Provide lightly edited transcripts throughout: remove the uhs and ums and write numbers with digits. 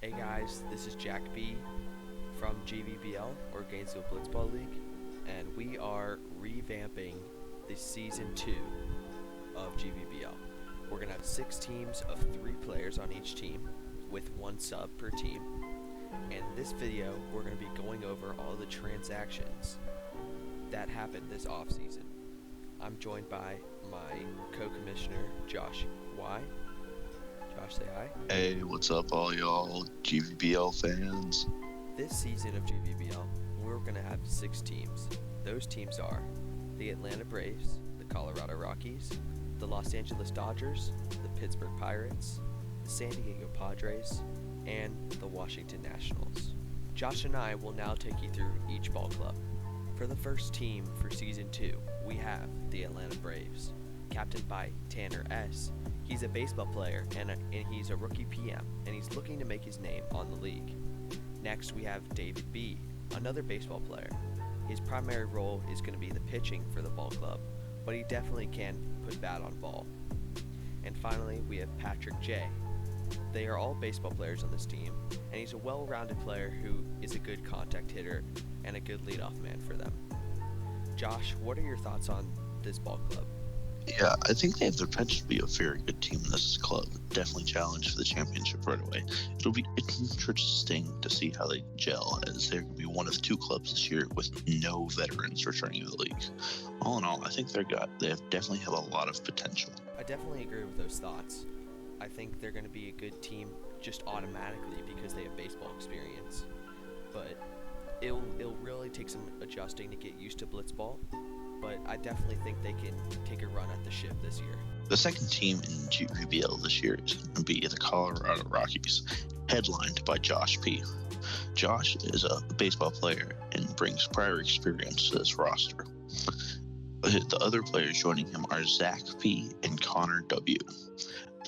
Hey guys, this is Jack B from GVBL, or Gainesville Blitzball League, and we are revamping the Season 2 of GVBL. We're going to have 6 teams of 3 players on each team, with 1 sub per team. And in this video, we're going to be going over all the transactions that happened this offseason. I'm joined by my co-commissioner, Josh Y. Josh, say hi. Hey, what's up, all y'all GVBL fans? This season of GVBL, we're going to have 6 teams. Those teams are the Atlanta Braves, the Colorado Rockies, the Los Angeles Dodgers, the Pittsburgh Pirates, the San Diego Padres, and the Washington Nationals. Josh and I will now take you through each ball club. For the first team for Season 2, we have the Atlanta Braves, captained by Tanner S. He's a baseball player, and he's a rookie PM, and he's looking to make his name on the league. Next, we have David B., another baseball player. His primary role is going to be the pitching for the ball club, but he definitely can put bat on ball. And finally, we have Patrick J. They are all baseball players on this team, and he's a well-rounded player who is a good contact hitter and a good leadoff man for them. Josh, what are your thoughts on this ball club? Yeah, I think they have the potential to be a very good team in this club. Definitely challenge for the championship right away. It'll be interesting to see how they gel, as they're going to be one of 2 clubs this year with no veterans returning to the league. All in all, I think definitely have a lot of potential. I definitely agree with those thoughts. I think they're going to be a good team just automatically because they have baseball experience. But it'll really take some adjusting to get used to blitzball. But I definitely think they can take a run at the ship this year. The second team in GVBL this year is going to be the Colorado Rockies, headlined by Josh P. Josh is a baseball player and brings prior experience to this roster. The other players joining him are Zach P. and Connor W.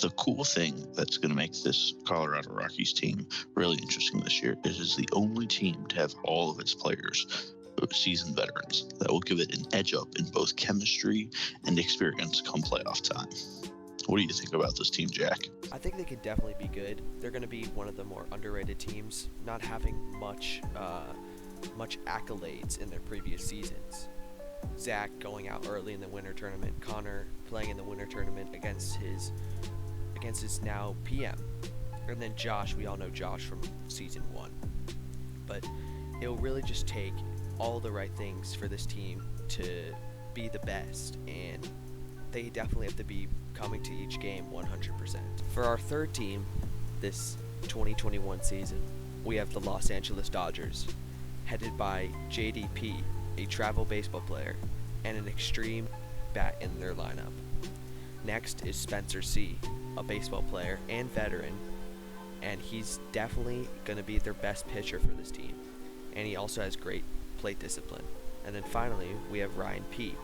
The cool thing that's going to make this Colorado Rockies team really interesting this year is it's the only team to have all of its players seasoned veterans. That will give it an edge up in both chemistry and experience come playoff time. What do you think about this team, Jack? I think they could definitely be good. They're going to be one of the more underrated teams, not having much accolades in their previous seasons. Zach going out early in the winter tournament, Connor playing in the winter tournament against his now PM, and then Josh. We all know Josh from season 1, but it'll really just take all the right things for this team to be the best, and they definitely have to be coming to each game 100%. For our third team this 2021 season, we have the Los Angeles Dodgers, headed by JDP, a travel baseball player, and an extreme bat in their lineup. Next is Spencer C., a baseball player and veteran, and he's definitely going to be their best pitcher for this team, and he also has great plate discipline. And then finally, we have Ryan P.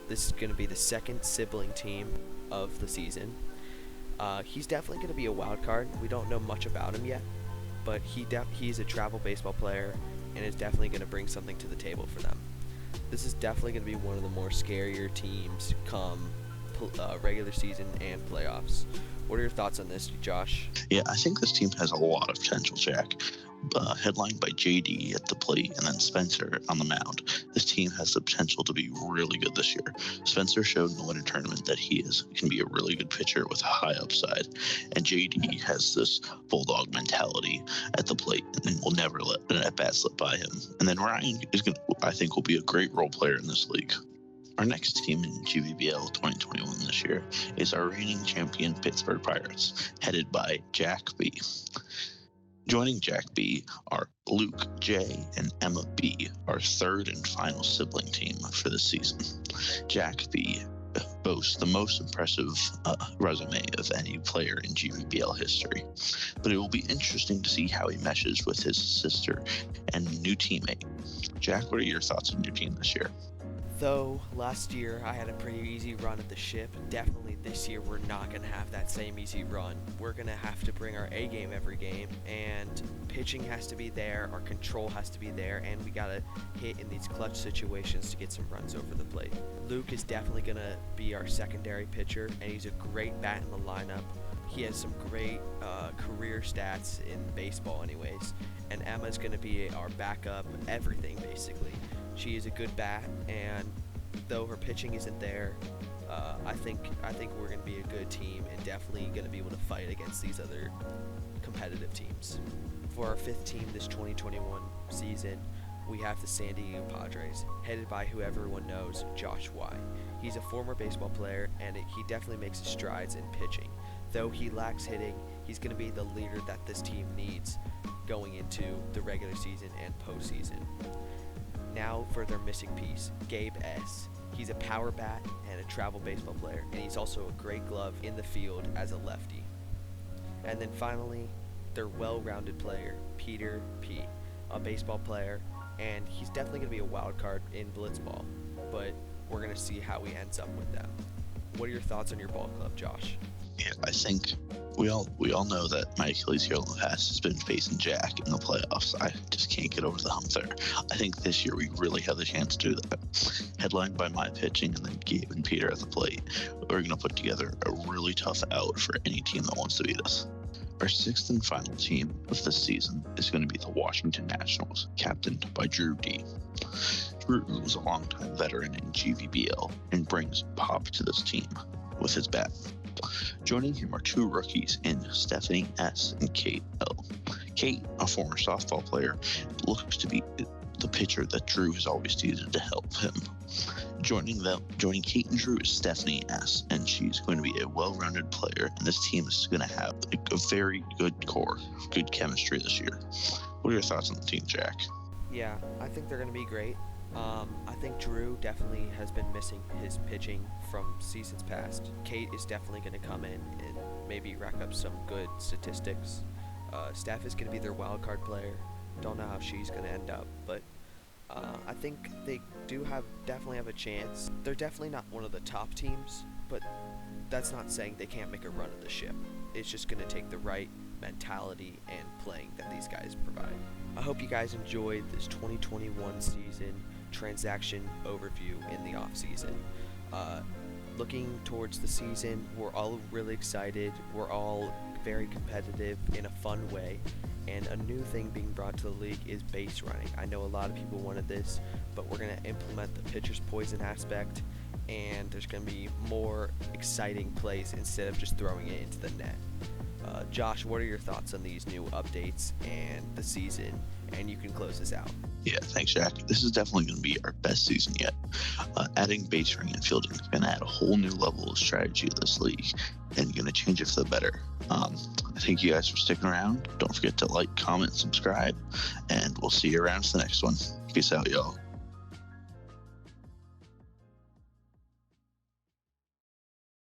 This is going to be the second sibling team of the season. He's definitely going to be a wild card. We don't know much about him yet, but he's a travel baseball player and is definitely going to bring something to the table for them. This is definitely going to be one of the more scarier teams come regular season and playoffs. What are your thoughts on this, Josh? Yeah, I think this team has a lot of potential, Jack. Headlined by JD at the plate and then Spencer on the mound. This team has the potential to be really good this year. Spencer showed in the winter tournament that he can be a really good pitcher with a high upside, and JD has this bulldog mentality at the plate and will never let an at-bat slip by him. And then Ryan I think will be a great role player in this league. Our next team in GVBL 2021 this year is our reigning champion Pittsburgh Pirates, headed by Jack B. Joining Jack B are Luke J and Emma B, our third and final sibling team for this season. Jack B boasts the most impressive resume of any player in GVBL history, but it will be interesting to see how he meshes with his sister and new teammate. Jack, what are your thoughts on your team this year? Though last year I had a pretty easy run at the ship, definitely this year we're not going to have that same easy run. We're going to have to bring our A game every game, and pitching has to be there, our control has to be there, and we got to hit in these clutch situations to get some runs over the plate. Luke is definitely going to be our secondary pitcher, and he's a great bat in the lineup. He has some great career stats in baseball anyways. And Emma's going to be our backup everything, basically. She is a good bat, and though her pitching isn't there, I think we're going to be a good team and definitely going to be able to fight against these other competitive teams. For our fifth team this 2021 season, we have the San Diego Padres, headed by who everyone knows, Josh Y. He's a former baseball player, and he definitely makes strides in pitching. Though he lacks hitting, he's going to be the leader that this team needs going into the regular season and postseason. Now for their missing piece, Gabe S. He's a power bat and a travel baseball player, and he's also a great glove in the field as a lefty. And then finally, their well-rounded player, Peter P., a baseball player, and he's definitely going to be a wild card in blitzball, but we're going to see how he ends up with them. What are your thoughts on your ball club, Josh? Yeah, I think we all know that my Achilles heel in the past has been facing Jack in the playoffs. I just can't get over the hump there. I think this year we really have the chance to do that. Headlined by my pitching and then Gabe and Peter at the plate, we're going to put together a really tough out for any team that wants to beat us. Our sixth and final team of this season is going to be the Washington Nationals, captained by Drew D. Drew is a longtime veteran in GVBL and brings pop to this team with his bat. Joining him are two rookies in Stephanie S. and Kate L. Kate, a former softball player, looks to be the pitcher that Drew has always needed to help him. Joining Kate and Drew is Stephanie S., and she's going to be a well-rounded player, and this team is going to have a very good core, good chemistry this year. What are your thoughts on the team, Jack? Yeah, I think they're going to be great. I think Drew definitely has been missing his pitching from seasons past. Kate is definitely going to come in and maybe rack up some good statistics. Steph is going to be their wild card player. Don't know how she's going to end up, but I think they definitely have a chance. They're definitely not one of the top teams, but that's not saying they can't make a run of the ship. It's just going to take the right mentality and playing that these guys provide. I hope you guys enjoyed this 2021 season transaction overview in the offseason. Looking towards the season, we're all really excited. We're all very competitive in a fun way. And a new thing being brought to the league is base running. I know a lot of people wanted this, but we're going to implement the pitcher's poison aspect, and there's going to be more exciting plays instead of just throwing it into the net. Josh, what are your thoughts on these new updates and the season? And you can close this out. Yeah, thanks, Jack. This is definitely going to be our best season yet. Adding base running and fielding is going to add a whole new level of strategy to this league and going to change it for the better. I thank you guys for sticking around. Don't forget to like, comment, subscribe, and we'll see you around for the next one. Peace out, y'all.